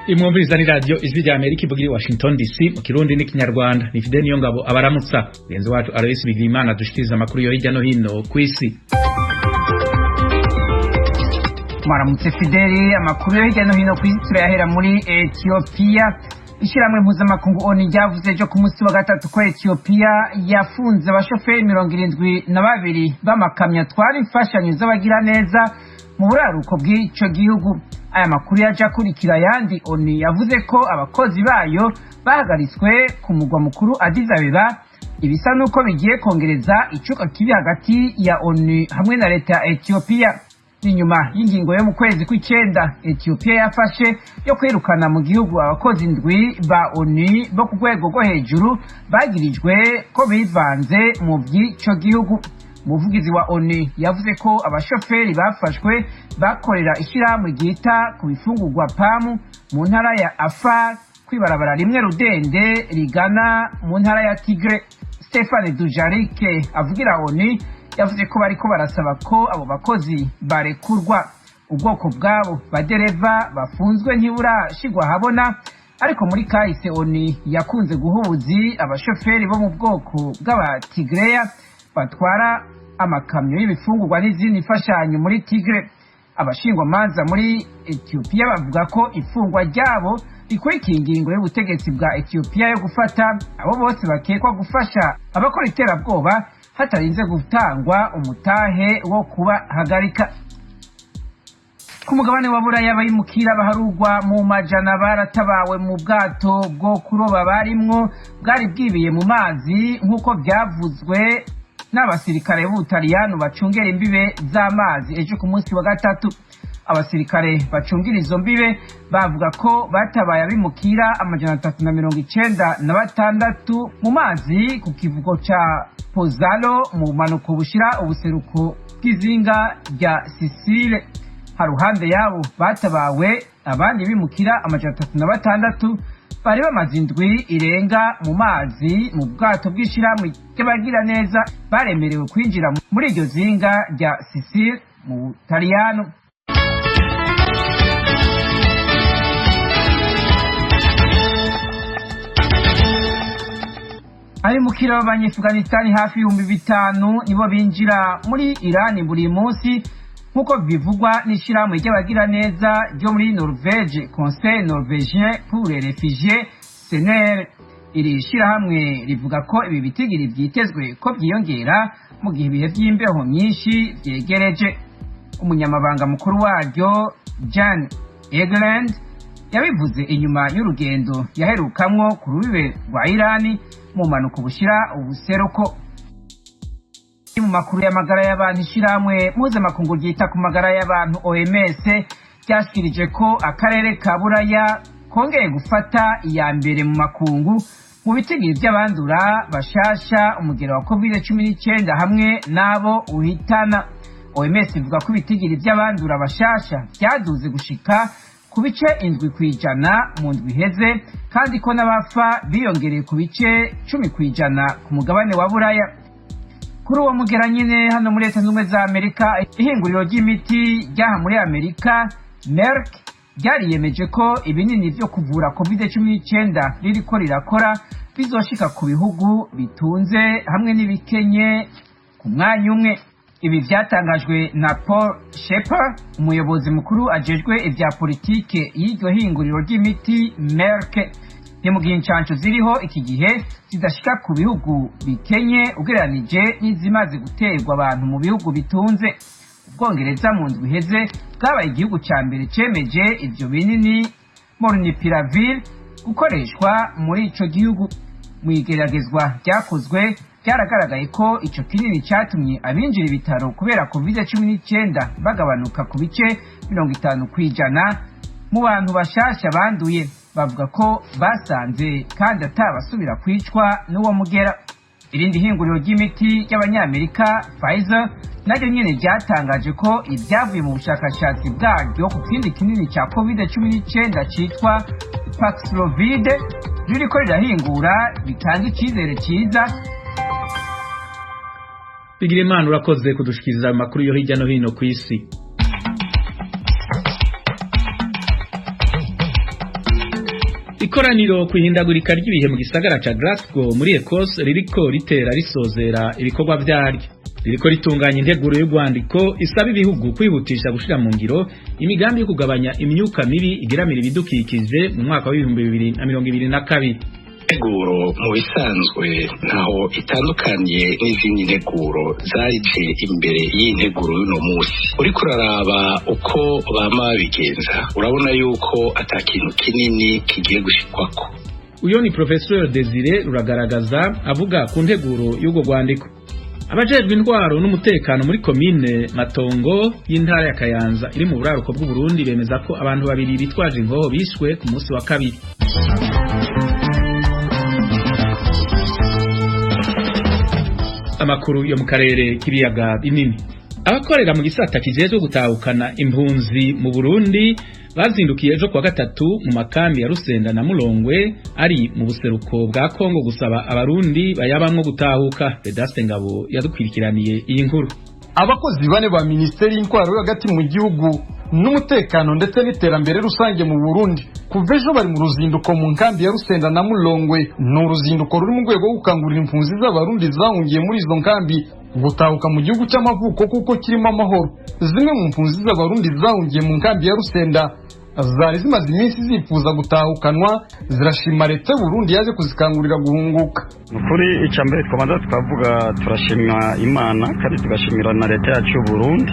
Imwumviriza ni radio Ijwi rya Amerika ivugira i Washington DC mu Kirundi n'ikinyarwanda. Ni Fidel Niyongabo abaramutsa. Genzi wacu Aloysi Bigirimana dushikiriza amakuru yo hirya no hino kw'isi. Maramutse Fidel, amakuru yo hirya no hino kw'isi turayahera muri Ethiopia. Ishiramwe mpuzamakungu ONU ryavuze ejo ku munsi wa gatatu ko Ethiopia yafunze abashoferi 72 b'amakamyo atwara imfashanyo z'abagira neza mu buraruko bw'ico gihugu. Aya makuru yaje akurikira yandi ONU yavuze ko abakozi bayo bahagaritswe ku mugwa mukuru Addis Abeba, ibisa nuko bigiye kongereza icuka kibi hagati ya ONU hamwe na leta ya Ethiopia. Inyuma y'ingingo yo mu kwezi kw'icenda Ethiopia yafashe yo kwirukana mu gihugu abakozi 7 ba ONU bo ku rwego rwo hejuru bagirijwe ko bivanze mu by'ico gihugu. Umuvugizi wa ONU yavuze ko abashoferi bafashwe bakorera ishyirahamwe ryita ku bifungurwa PAM mu ntara ya Afar kwibarabara rimwe rudende rigana mu ntara ya Tigre. Stéphane Dujarric avugira ONU yavuze ko bariko barasaba ko abo bakozi barekurwa. Ubwoko bwabo badereva bafunzwe ntiburashigwa habona, ariko muri kahise ONU yakunze guhubuzi abashoferi bo mu bwoko bw'abatigreya batwara amakamyo y'ibifungurwa n'izindi mfashanyo muri Tigre. Abashingwamanza muri Ethiopia bavuga ko ifungwa ryabo rikurikiye ingingo y'ubutegetsi bwa Ethiopia yo gufata abo bose bakekwa gufasha abakora iterabwoba hatarinze gutangwa umutahe wo kubahagarika. Ku mugabane wa Buraya abayimukira baharugwa mu majana baratabawe mu bwato bwo kuroba barimwo bwari bwibiye mu mazi nk'uko byavuzwe n'abasirikare b'Ubutaliyano bacungera imbibe z'amazi ejo ku munsi wa gatatu. Abasirikare bacungira izo mbibe bavuga ko batabaye abimukira 396 mu mazi ku kivugo ca Pozzallo mu manuko bushira ubuseruko bw'izinga rya Sicile. Haruhande yabo batabawe abandi bimukira 306 bari bamaze indwi irenga mu mazi mu bwato bw'ishiramwe ry'abagira neza baremerewe kwinjira muri iryo zinga rya Sicile mu Butaliyano. Abimukira b'Abanyafuganistani hafi 5,000 nibo binjira muri Irani buri munsi nk'uko bivugwa n'ishiramwe ry'abagira neza ryo muri Norvège, Conseil Norvégien pour les Réfugiés CNR. Iri shirahamwe rivuga ko ibi bitigiri vyitezwe ko vyiyongera mu gihe ibihe vy'imbeho myinshi vyegereje. Umunyamabanga mukuru waryo Jan Egeland yabivuze inyuma y'urugendo yaherukamwo ku rubibe rwa Irani mu manuko bushira ubuseruko. Mu makuru y'amagara y'abantu, ishiramwe mpuzamakungu ryita ku magara y'abantu OMS ryashikirije ko akarere ka Buraya kongeye gufata iya mbere mu makungu mu bitigiri by'abandura bashasha umugero wa COVID-19 hamwe nabo uhitana. OMS ivuga ko ibitigiri by'abandura bashasha byaduze gushika ku bice 7% mu ndwi iheze, kandi ko n'abafa biyongereye ku bice 10% ku mugabane wa Buraya. Kuri uwo mugera nyine hano muri Leta Zunze Ubumwe za Amerika, ihinguriro ry'imiti ryaha muri Amerika Merck ryariyemeje ko ibinini byo kuvura COVID-19 ririko rirakora bizoshika ku bihugu bitunze hamwe n'ibikenye ku mwanya umwe. Ibi vyatangajwe na Paul Shepard, umuyobozi mukuru ajejwe ivya politike y'iryo hinguriro ry'imiti Merck. Ni mu gihe incanco ziriho iki gihe zidashika ku bihugu bikenye ugereranije n'izimaze guterwa abantu mu bihugu bitunze. Ubwongereza mu ndwi iheze bwabaye igihugu ca mbere cemeje ivyo binini Molnupiravir gukoreshwa muri ico gihugu. Mu igeragezwa ryakozwe byaragaragaye ko ico kinini catumye abinjira ibitaro kubera COVID-19 bagabanuka ku bice 50% mu bantu bashasha banduye. Bavuga ko basanze kandi atabasubira kwicwa n'uwo mugera. Irindi hinguriro ry'imiti y'Abanyamerika Pfizer naryo nyene ryatangaje ko ibyavuye mu bushakashatsi bwaryo ku kindi kinini ca COVID-19 citwa Paxlovid ririko rirahingura bitanga icizere ciza. Bigirimana urakoze kudushikiriza amakuru yo hirya no hino kw'isi. ikoraniro kwihindagurika ry'ibihe mu gisagara ca Glasgow muri Ecosse ririko ritera risozera ibikorwa vyaryo, ririko ritunganya integuro y'urwandiko isaba ibihugu kwihutisha gushira mu ngiro imigambi yo kugabanya imyuka mibi igeramira ibidukikije mu mwaka wa 2022. Integuro mu bisanzwe ntaho itandukaniye n'izindi nteguro zarije imbere y'integuro y'uno munsi. Uriko uraraba uko bama bigenza urabona yuko atakintu kinini kigiye gushikwako. Uyo ni Professor Desire Ruragaragaza avuga ku nteguro y'ubwo rwandiko. Abajejwe indwaro n'umutekano muri komine Matongo y'intara ya Kayanza iri mu buraruko bw'u Burundi bemeza ko abantu babiri bitwaje ingoho bishwe ku munsi wa kabiri. Amakuru yo mu karere k'ibiyaga binini. Abakorera mu gisata kijejwe gutahukana impunzi mu Burundi bazindukiye ejo kwa gatatu mu makambi ya Rusenda na Mulongwe ari mu buseruko bwa Kongo gusaba abarundi bayabamwo gutahuka. Vedaste Ngabo yadukwirikiraniye iyi nkuru. Abakozi bane ba Ministeri y'Intwaro yo hagati mu gihugu n'umutekano ndetse n'iterambere rusange mu Burundi kuva ejo bari mu ruzinduko mu nkambi ya Rusenda na Mulongwe. Ni uruzinduko ruri mu rwego rwo gukangurira impunzi z'abarundi zahungiye muri izo nkambi gutahuka mu gihugu cy'amavuko kuko kirimo amahoro. Zimwe mu mpunzi z'abarundi zahungiye mu nkambi ya Rusenda zari zimaze iminsi zifuza gutahukanwa, zirashima leta y'u Burundi yaje kuzikangurira guhunguka. Kuri icambere twabanza tukavuga turashima Imana kandi tugashimira na leta yacu y'u Burundi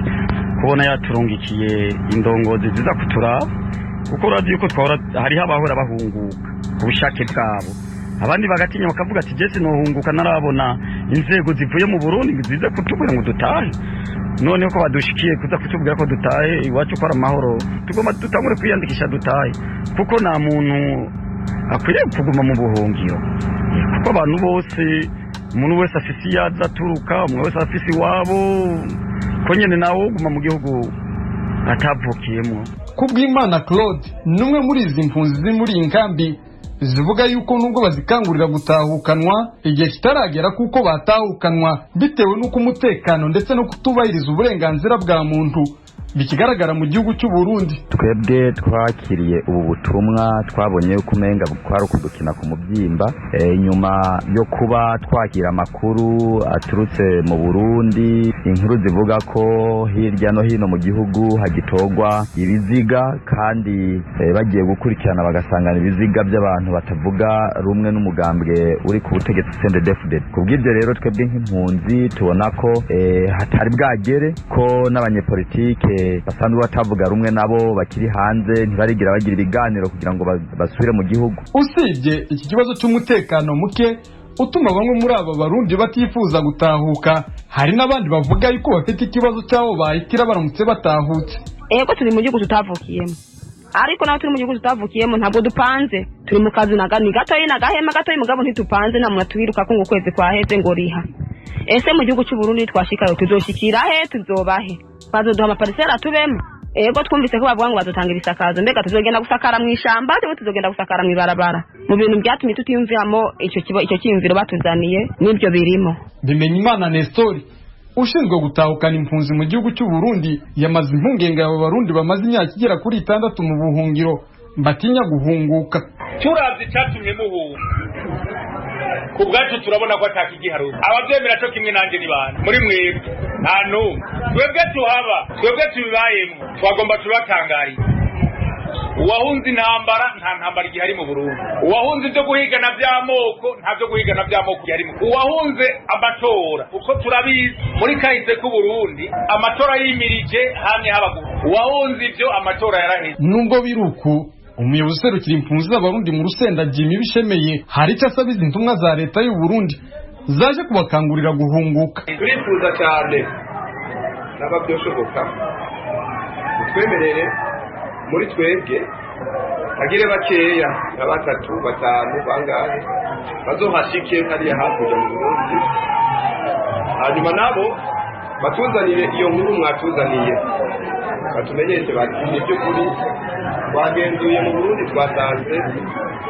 kubona yaturungikiye indongozi ziza kuturaba, kuko radio yuko twahora hariho abahora bahunguka ku bushake bwabo, abandi bagatinya bakavuga ati jese nohunguka narabona inzego zivuye mu Burundi ziza kutubwira ngo dutahe, none ko badushikiye kuza kutubwira ko dutahe iwacu kwa amahoro tugomba tutangure kwiyandikisha dutahe, kuko nta muntu akwiye kuguma mu buhungiro, kuko abantu bose umuntu wese afise yaza turuka, umuntu wese afise iwabo ko nyene nawo guma mu gihugu atavukiyemo. Kubw'Imana Claude numwe muri izi mpunzi ziri muri inkambi zivuga yuko nubwo bazikangurira gutahukanwa igihe kitaragera kuko batahukanwa bitewe n'uko umutekano ndetse no kutubahiriza uburenganzira bwa muntu bikigaragara mu gihugu cy'u Burundi. Twebwe twakiriye ubu butumwa twabonye yuko umenga kwari ukudukina ku mubyimba, nyuma yo kuba twakira amakuru aturutse mu Burundi, inkuru zivuga ko hirya no hino mu gihugu hagitogwa ibiziga kandi bagiye gukurikirana bagasangana ibiziga by'abantu batavuga rumwe n'umugambwe uri ku butegetsi CNDD-FDD. Kubw'ibyo rero twebwe nk'impunzi tubona ko hatari bwagere ko n'abanyepolitike basanzwe batavuga rumwe nabo bakiri hanze ntibarigira bagira ibiganiro kugira ngo basubire mu gihugu. Usibye iki kibazo cy'umutekano muke utuma bamwe muri aba barundi batifuza gutahuka, hari n'abandi bavuga yuko bafite ikibazo cyabo bahitira baramutse batahutse. Ego turi mu gihugu tutavukiyemo, ariko naho turi mu gihugu tutavukiyemo ntabwo dupanze, turi mu kazi nagani gatoyi nagahema gatoyi mugabo ntitupanze, nta muntu twiruka ko ngo kwezi kwaheze ngo riha. Ese mu gihugu cy'u Burundi twashikayo tuzoshikira he, tuzobahe, bazoduha amaparisera tubemo? Ego twumvise ko bavuga ngo bazotangira isakazo, mbega tuzogenda gusakara mu ishamba cyangwa tuzogenda gusakara mu ibarabara? Mu bintu byatumye tutiyumviramo icyo cyiyumviro batuzaniye n'ibyo birimo. Bimenyimana Nestor ushinzwe gutahukana impunzi mu gihugu cy'u Burundi yamaze impungenge abo barundi bamaze imyaka igera kuri 6 mu buhungiro batinya guhunguka. Turavye cyatumye muhunga kubwacu turabona ko atakigiharuka, abavyemera cyo kimwe nanje ni bana muri mwebwe nta numwe, twebwe tuhaba, twebwe tubibayemo, twagomba tubatangariye. Uwahunze intambara nta ntambara igihari mu Burundi, uwahunze ibyo guhigana by'amoko nta byo guhigana by'amoko yarimo, uwahunze amatora uko turabizi muri kahise ku Burundi amatora yimirije hamwe habaguru, uwahunze ibyo amatora yaraheze. Nubwo biruku umuyobozi userukira impunzi z'abarundi mu Rusenda Jimmy Bishemeye hari icyo asaba izi ntumwa za leta y'u Burundi zaje kubakangurira guhunguka. Turifuza cyane n'ababyoshoboka twemerere muri twebwe agire bakeya na 3 5 bangahe bazohashike hariya hakurya mu Burundi, hanyuma nabo batuzanire iyo nkuru mwatuzaniye, batumenyeshe bati ibyo kuri bagenzuye mu Burundi twasanze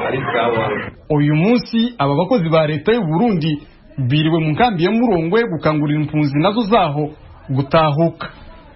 ari sawa. Uyu munsi aba bakozi ba leta y'u Burundi biriwe mu nkambi ya Mulongwe gukangurira impunzi nazo zaho gutahuka.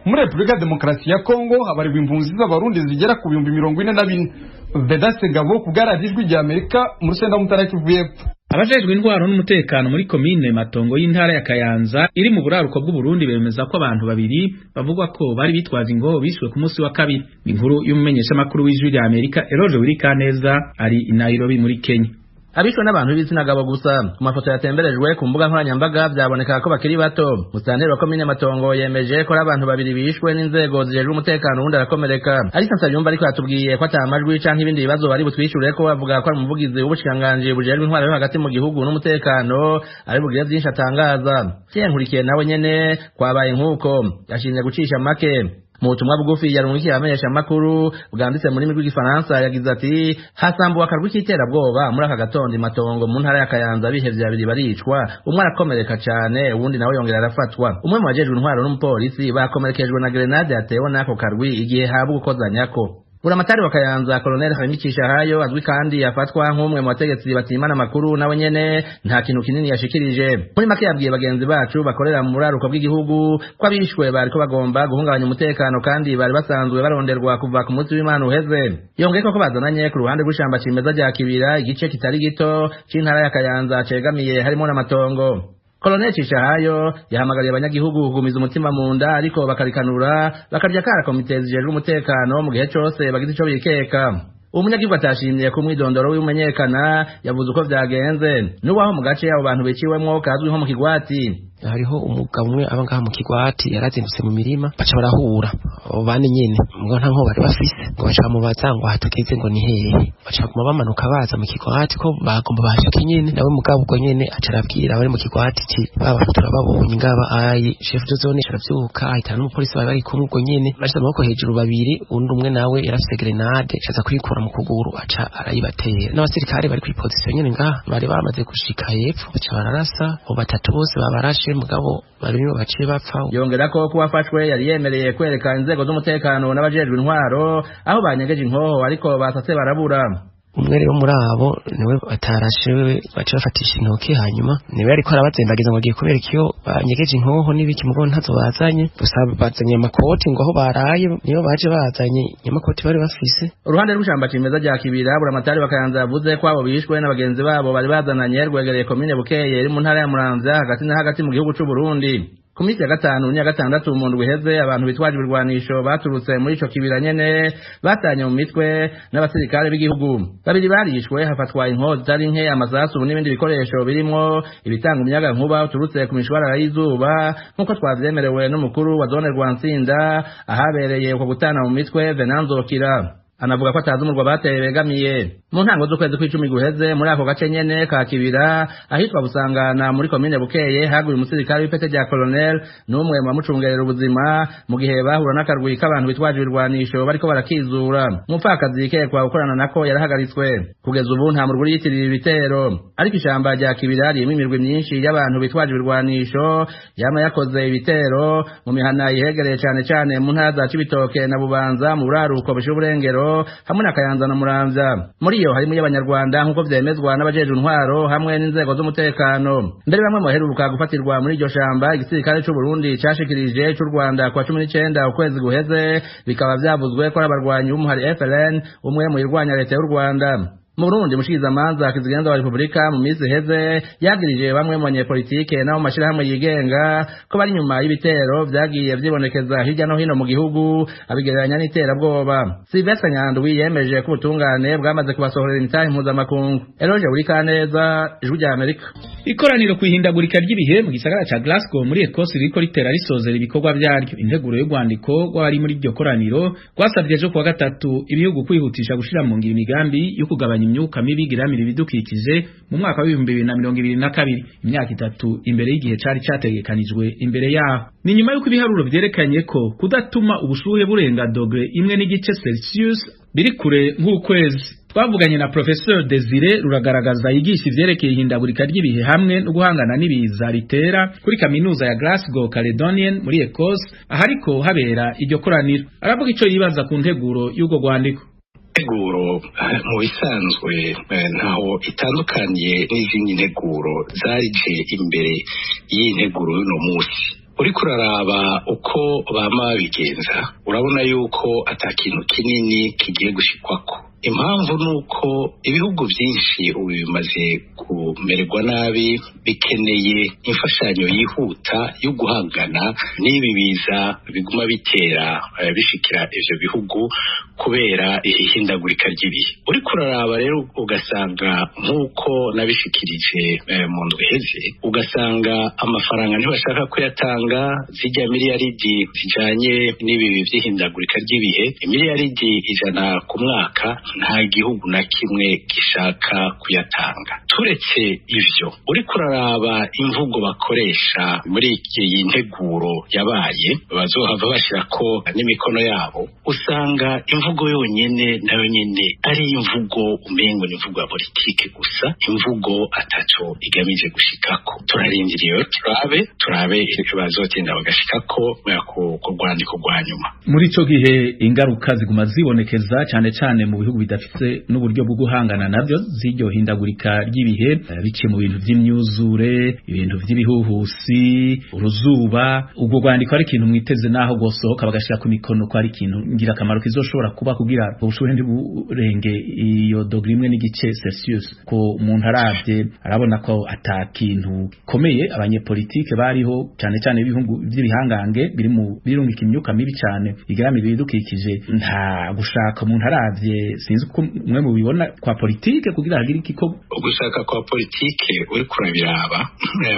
Muri Repubulika Demokarasi ya Kongo habarirwa impunzi z'abarundi zigera ku 44,000 Vedaste Gabo kugaragijwe rya Amerika mu Rusenda Mutara Kivu y'Epfo. Abajejwe indwara n'umutekano muri komine Matongo y'intara ya Kayanza iri mu buraruko bw'u Burundi bemeza ko abantu babiri bavugwa ko bari bitwaza ingoho bishwe ku munsi wa kabiri. Inkuru y'umumenyesha makuru w'ijwi rya Amerika Eroje Wirikaneza ari i Nairobi muri Kenya. Abishwe n'abantu b'ibitsina gabo gusa. Ku mafoto yatemberejwe ku mbuga nkoranyambaga byaboneka ko bakiri bato. Musanteri wa komine Matongo yemeje ko abantu babiri bishwe n'inzego zijejwe umutekano wundi arakomereka. Ariko Nsabiyumva ariko yatubwiye ko atamajwi canke ibindi bibazo bari butwishure ko bavuga ko ari umuvugizi w'ubushikanganje bujejwe intwaro yo hagati mu gihugu n'umutekano ari bugire byinshi atangaza. Nkurikiye nawe nyene kwabaye nkuko yashinje gucisha make. Mu butumwa bugufi yarungikiye amenyesha makuru bwanditse muri rurimi rw'igifaransa yagize ati hasambuwe akarwi k'iterabwoba muri aka gatondo Matongo mu ntara ya Kayanza bihevye babiri baricwa umwe arakomereka cane uwundi nawe yongera arafatwa. Umwe mu bajejwe intwaro n'umupolisi bakomerekejwe na grenade yatewe n'ako karwi igihe habwa gukozanyako. Buramatari wa Kayanza Colonel Hamikisha hayo azwi kandi yafatwa nk'umwe mu bategetsi batimana amakuru nawe nyene nta kintu kinini yashikirije. Muri make yabwiye bagenzi bacu bakorera mu buraruko bw'igihugu ko abishwe bariko bagomba guhungabanya umutekano kandi bari basanzwe baronderwa kuva ku munsi w'Imana uheze. Yongeye ko bazananye ku ruhande rw'ishamba cimeza rya Kibira igice kitari gito c'intara ya Kayanza cegamiye harimo n'amatongo. Colonel Cishahayo yahamagariye abanyagihugu kugumiza umutima mu nda ariko bakarikanura bakarya kara komite zijejwe umutekano mu gihe cose bagize ico bikeka. Umunyagihugu atashimye ku mwidondoro w'umenyekana yavuze uko vyagenze n'uwaho mu gace abo bantu biciwemwo kazwi nko mu Kigwati. Hariho umugabo umwe abangaha mu Kigwati yarazindutse mu mirima baca barahura bane nyene mugabo nta nko bari bafise ngo baca mubaza ngo hatukeze ngo ni hehe baca kuma bamanuka baza mu Kigwati ko bagomba bashaka nyene nawe mugabo ubwo nyene aca arabwira abari mu Kigwati ki baba turababonye ngaba ayi chef de zone aravyuka ahita n'umupolisi bari kumwe ubwo nyene baca amaboko hejuru babiri undi umwe nawe yarafise grenade aca kwikura mu kuguru aca arayibatera n'abasirikare bari kuri position nyene ngaha bari bamaze gushika hepfo baca bararasa abo batatu bose babarashe mugabo barimo baciye bapfa. Yongera ko kuwafashwe yari yemereye kwereka inzego z'umutekano n'abajejwe intwaro aho banyegeje inkoho ariko basatse barabura. Umwe rero muri abo niwe batarashe baca bafatisha intoki hanyuma niwe ariko arabazembagiza ngo agiye kubera ikiyo banyegeje inkoho n'ibiki mugo ntazo bazanye gusa bazanye amakoti ngo aho baraye niyo baje bazanye amakoti bari bafise. Uruhande rw'ishamba cimeza rya Kibira Buramatari wa Kayanza yavuze ko abo bishwe n'abagenzi babo bari bazananye rwegereye komine Bukeye iri mu ntara ya Muramvya hagati na hagati mu gihugu c'u Burundi. Ku minsi ya gatanu n'iya gatandatu mu ndwi iheze abantu bitwaje ibirwanisho baturutse muri ico kibira nyene batanye mu mitwe n'abasirikare b'igihugu. Babiri barishwe hafatwa inkoho zitari nke amasasu n'ibindi bikoresho birimwo ibitanga umuyaga nkuba uturutse ku mishwarara y'izuba nk'uko twavyemerewe n'umukuru wa zone Rwantsinda ahabereye uko gutana mu mitwe Venanzokira. Anavuga ko atazi umurwa bateye begamiye. Mu ntango z'ukwezi kw'icumi guheze muri ako gace nyene ka Kibira ahitwa Busangana muri komine Bukeye haguye umusirikare w'ipete rya Colonel n'umwe mu bamucungerera ubuzima mu gihe bahura n'akarwi k'abantu bitwaje ibirwanisho bariko barakizura. Umupfakazi yikekwa gukorana nako yarahagaritswe. Kugeza ubu nta murwi yitirira ibitero ariko ishamba rya Kibira ririmo imirwi myinshi y'abantu bitwaje ibirwanisho yama yakoze ibitero mu mihana yihegereye cane mu ntara za Cibitoke na Bubanza mu buraruko bw'Uburengero hamwe na Kayanza na Muramvya. Muri iyo harimo y'abanyarwanda nk'uko vyemezwa n'abajejwe intwaro hamwe n'inzego z'umutekano. Mbere bamwe mu baheruka gufatirwa muri iryo shamba igisirikare c'u Burundi cashikirije c'u Rwanda kwa 19 ukwezi guheze bikaba vyavuzwe ko abarwanyi b'umuhari FLN umwe mu irwanya leta y'u Rwanda. Mu Burundi mushikizamanza kizigenza wa Republika mu minsi heze yagirije bamwe mu banyepolitike nabo mashirahamwe yigenga ko bari nyuma y'ibitero vyagiye vyibonekeza hirya no hino mu gihugu abigereranya n'iterabwoba. Sylvestre Nyandwi yemeje ko ubutungane bwamaze kubasohorera imitahe mpuzamakungu. Eroje Burikaneza, Ijwi rya Amerika. Ikoraniro kwihindagurika ry'ibihe mu gisagara ca Glasgow muri Ecosse riko ritera risozera ibikorwa vyaryo. Integuro y'urwandiko rw'abari muri iryo koraniro rwasavye ejo kuwa gatatu ibihugu kwihutisha gushira mu ngiro imigambi yo kugabanya imyuka mibi igiramira ibidukikije mu mwaka wa 2022 imyaka 3 imbere y'igihe cari categekanijwe imbere yaho. Ni nyuma y'uko ibiharuro vyerekanye ko kudatuma ubushuhe burenga dogre 1.5 C biri kure nk'ukwezi. Twavuganye na Professor Desire Ruragaragaza yigisha ivyerekeye ihindagurika ry'ibihe hamwe no guhangana n'ibiza ritera kuri kaminuza ya Glasgow Caledonian muri Ecosse ahariko habera iryo koraniro. Aravuga ico yibaza ku nteguro y'ugo rwandiko. Integuro mu bisanzwe ntaho itandukanye n'izindi nteguro zarije imbere y'integuro y'uno munsi. Uriko uraraba uko bama bigenza urabona yuko atakintu kinini kigiye gushikwako. impamvu nuko ibihugu byinshi ubu bimaze kumererwa nabi bikeneye imfashanyo yihuta yo guhangana n'ibi biza biguma bitera bishikira ivyo bihugu kubera ihindagurika ry'ibihe. Uri kuraraba rero ugasanga nk'uko nabishikirije mu ndwi iheze, ugasanga amafaranga ntibashaka kuyatanga, zijya miliyaridi zijanye n'ibi by'ihindagurika ry'ibihe, miliyaridi 100 ku mwaka, nta gihugu na kimwe gishaka kuyatanga. Turetse ivyo, uri kuraraba imvugo bakoresha muri iyi nteguro yabaye bazohava bashirako n'imikono yabo, usanga imvugo yonyene nayo nyene ari imvugo umengo ni imvugo ya politike gusa, imvugo ataco igamije gushikako. Turarindiriye turabe bazotinda bagashikako ku rwandiko rwa nyuma. Muri ico gihe ingaruka ziguma zibonekeza cyane mu bihugu bidafite n'uburyo bwo guhangana navyo ziryo hindagurika ry'ibihe, biciye mu bintu vy'imyuzure, ibintu vy'ibihuhusi, uruzuba. Ubwo rwandiko ari ikintu mwiteze naho gosohoka bagashira ku mikono ko ari ikintu ngira akamaro kizoshobora kuba kugira ubushuhe ntiburenge iyo dogre 1.5 ko umuntu aravye arabona ko atakintu komeye abanyepolitike bariho cyane ibihugu by'ibihangange biri mu birungika imyuka mibi cyane igaramiye ibidukikije, nta gushaka umuntu aravye. Sinzi ko mwe mu bibona kwa politike kugira hagire ikiko gushaka kwa politike uri kurabiraba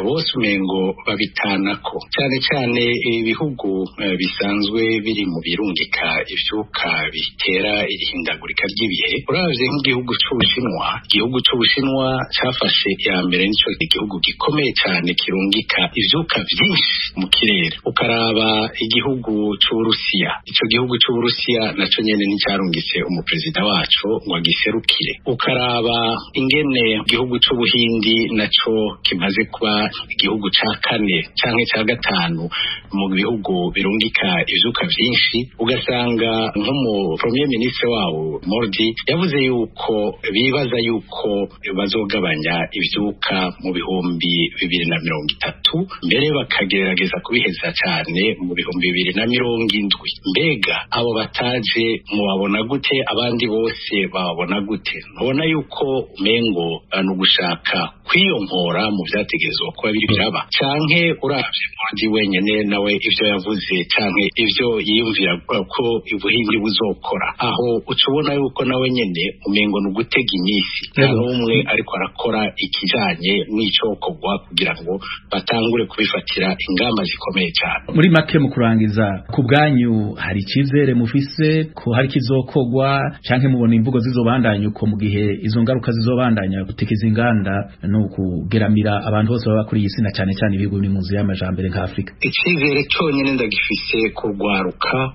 bose umengo babitanako cyane ibihugu bisanzwe biri mu birungika ivyuka bitera irihindagurika ry'ibihe. Uravye nk'igihugu c'Ubushinwa cafashe ya mbere, nico igihugu gikomeye cyane kirungika ivyuka vyinshi mu kirere. Ukaraba igihugu c'Uburusiya, ico gihugu c'Uburusiya naco nyene nticarungitse umuperezida wacu ngo agiserukire. Ukaraba ingene igihugu c'Ubuhindi naco kimaze kuba igihugu ca kane canke ca gatanu mu bihugu birungika ivyuka vyinshi. Ugasanga nk'umu premier ministre wabo Modi yavuze yuko bibaza yuko bazogabanya ivyuka mu bihumbi 2030, mbere bakagerageza kubiheza cyane mu bihumbi 2070. Mbega abo bataje mubabona gute? Abandi bose babona gute? Nubona yuko umengo no gushaka kwiyonkora mu vyategezwa kuba biri biraba, canke uravye Modi wenyene nawe ivyo yavuze canke ivyo yiyumvira ko ubuhindi buzokora, aho ucubona yuko nawe nyene umengo no gutega imisi, nta n'umwe ariko arakora ikijanye n'icokorwa kugira ngo batangure kubifatira ingamba zikomeye cyane. Muri make mu kurangiza, ku bwanyu hari ikizere mufise ko hari kizokorwa canke mubona imvugo zizobandanya uko mu gihe izo ngaruka zizobandanya gutekeza inganda no kugeramira abantu bose baba kuri iyi sina cyane ibihugu biri mu nzira y'amajambere nka Afrika? Ikizere cyonyene ndagifise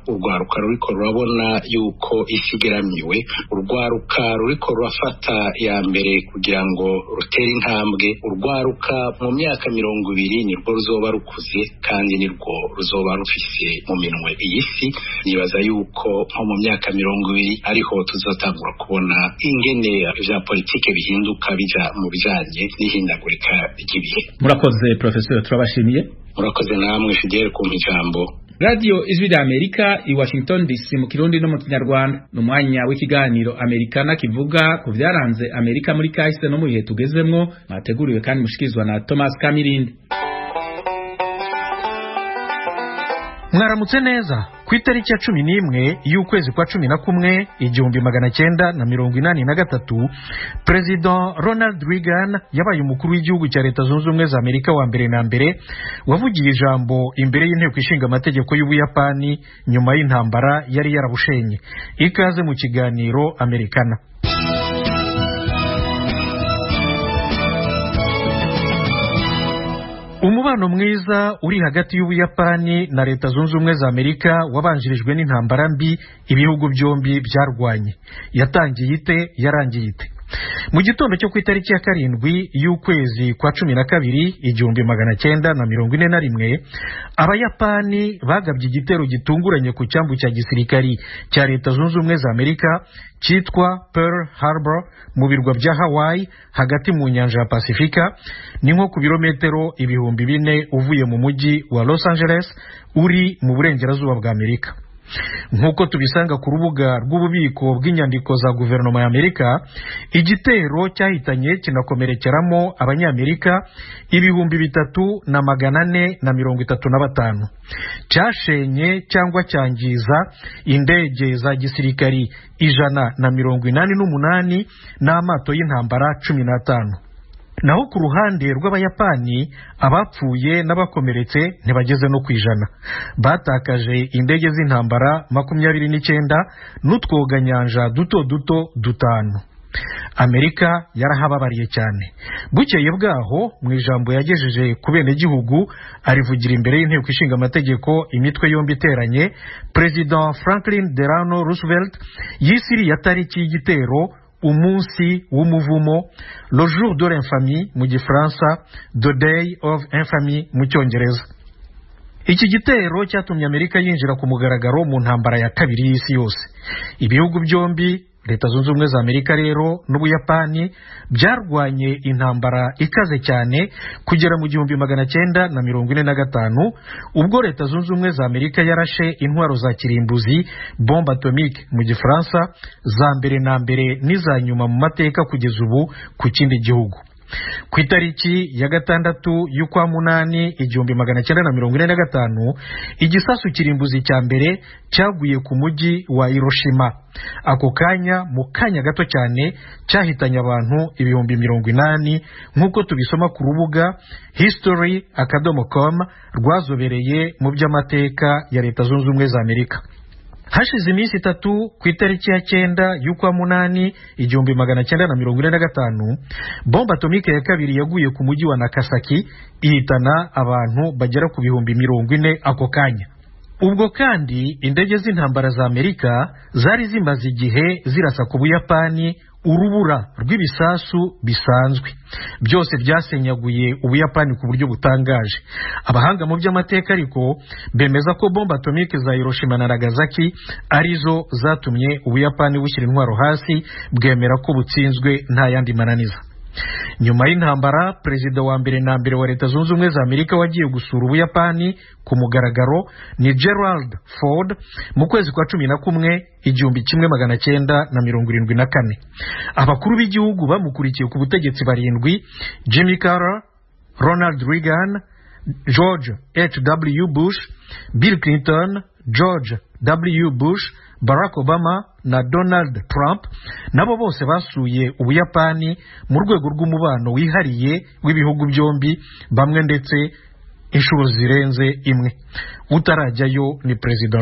urwaruka ruriko rurabona yuko isigeramiwe, urwaruka ruriko rurafata ya mbere kugira ngo rutere intambwe. Urwaruka mu myaka 20 nirwo ruzoba rukuze kandi nirwo ruzoba rufise mu minwe iyi si. Nibaza yuko nko mu myaka 20 ariho tuzotangura kubona ingene vya politike bihinduka bija mu bijanye n'ihindagurika ry'ibihe. Murakoze Professor, turabashimiye. Murakoze namwe Fidel ku ijambo. Radio Ijwi ry'Amerika i Washington DC mu Kirundi no mu Kinyarwanda, n'umwanya w'ikiganiro Amerikana kivuga ku vyaranze Amerika muri kahise no mu bihe tugezemwo, mwateguriwe kandi mushikirizwa na Thomas Kamirindi. Mwaramutse neza. Ku itariki ya 11 y'ukwezi kwa 11 1983, President Ronald Reagan yabaye umukuru w'igihugu cya Leta Zunze Ubumwe za Amerika wa mbere na mbere wavugiye ijambo imbere y'inteko ishinga amategeko y'Ubuyapani nyuma y'intambara yari yarabushenye. Ikaze mu kiganiro Amerikana. Umubano mwiza uri hagati y'Ubuyapani na Leta Zunze Ubumwe za Amerika wabanjirijwe n'intambara mbi ibihugu byombi byarwanye. Yatangiye ite? Yarangiye ite? Mu gitondo cyo ku itariki ya 7 y'ukwezi kwa 12 1941, Abayapani bagabye igitero gitunguranye ku cyambu cya gisirikari cya Leta Zunze Ubumwe za Amerika cyitwa Pearl Harbor mu birwa bya Hawaii hagati mu nyanja ya Pasifika, ni nko ku birometero 4,000 uvuye mu mujyi wa Los Angeles uri mu burengerazuba bwa Amerika. nk'uko tubisanga ku rubuga rw'ububiko bw'inyandiko za guverinoma ya Amerika. Igitero cyahitanye kinakomerekeramo abanyamerika 3,435 cyashenye cyangwa cyangiza indege za gisirikari 188 n'amato y'intambara 15. Naho ku ruhande rw'abayapani abapfuye n'abakomeretse ntibageze no kwijana. Batakaje indege z'intambara 29 n'utwoganyanja duto 5. Amerika yarahababariye cyane. Bukeye bwaho mu ijambo yagejeje ku bene gihugu arivugira imbere y'inteko ishinga amategeko imitwe yombi iteranye, President Franklin Delano Roosevelt yisiriye tariki y'igitero umunsi w'umuvumo, le jour de l'infamie mu gifaransa, the day of infamy mu cyongereza. Iki gitero cyatumye Amerika yinjira ku mugaragaro mu ntambara ya kabiri y'isi yose. Ibihugu byombi, Leta Zunze Ubumwe za Amerika rero n'Ubuyapani, byarwanye intambara ikaze cyane kugera mu 1945 ubwo Leta Zunze Ubumwe za Amerika yarashe intwaro za kirimbuzi, bombe atomique mu gifaransa, za mbere na mbere n'iza nyuma mu mateka kugeza ubu ku kindi gihugu. Ku itariki ya 6 y'ukwa munani 1945 igisasu kirimbuzi cya mbere cyaguye ku mujyi wa Hiroshima. Ako kanya mu kanya gato cyane cyahitanye abantu 80,000 nk'uko tubisoma ku rubuga history.com rwazobereye mu by'amateka ya Leta Zunze Ubumwe za Amerika. Hashize iminsi 3 ku itariki ya 9 y'ukwa munani 1945 bomba atomike ya kabiri yaguye ku mujyi wa Nagasaki ihitana abantu bagera ku 40,000 ako kanya. Ubwo kandi indege z'intambara za Amerika zari zimaze igihe zirasa ku Buyapani urubura rw'ibisasu bisanzwe. Byose byasenyaguye Ubuyapani ku buryo butangaje. Abahanga mu by'amateka ariko bemeza ko bomba atomike za Hiroshima na Nagasaki arizo zatumye Ubuyapani bushyira intwaro hasi, bwemera ko butsinzwe nta yandi mananiza. Nyuma y'intambara, perezida wa mbere na mbere wa Leta Zunze Ubumwe za Amerika wagiye gusura Ubuyapani ku mugaragaro ni Gerald Ford mu kwezi kwa 11 1974. Abakuru b'igihugu bamukurikiye ku butegetsi barindwi: Jimmy Carter, Ronald Reagan, George H.W. Bush, Bill Clinton, George W. Bush, Barack Obama na Donald Trump. Nabo bose basuye Ubuyapani mu rwego rw'umubano wihariye w'ibihugu byombi, bamwe ndetse inshuro zirenze imwe. Utarajyayo ni President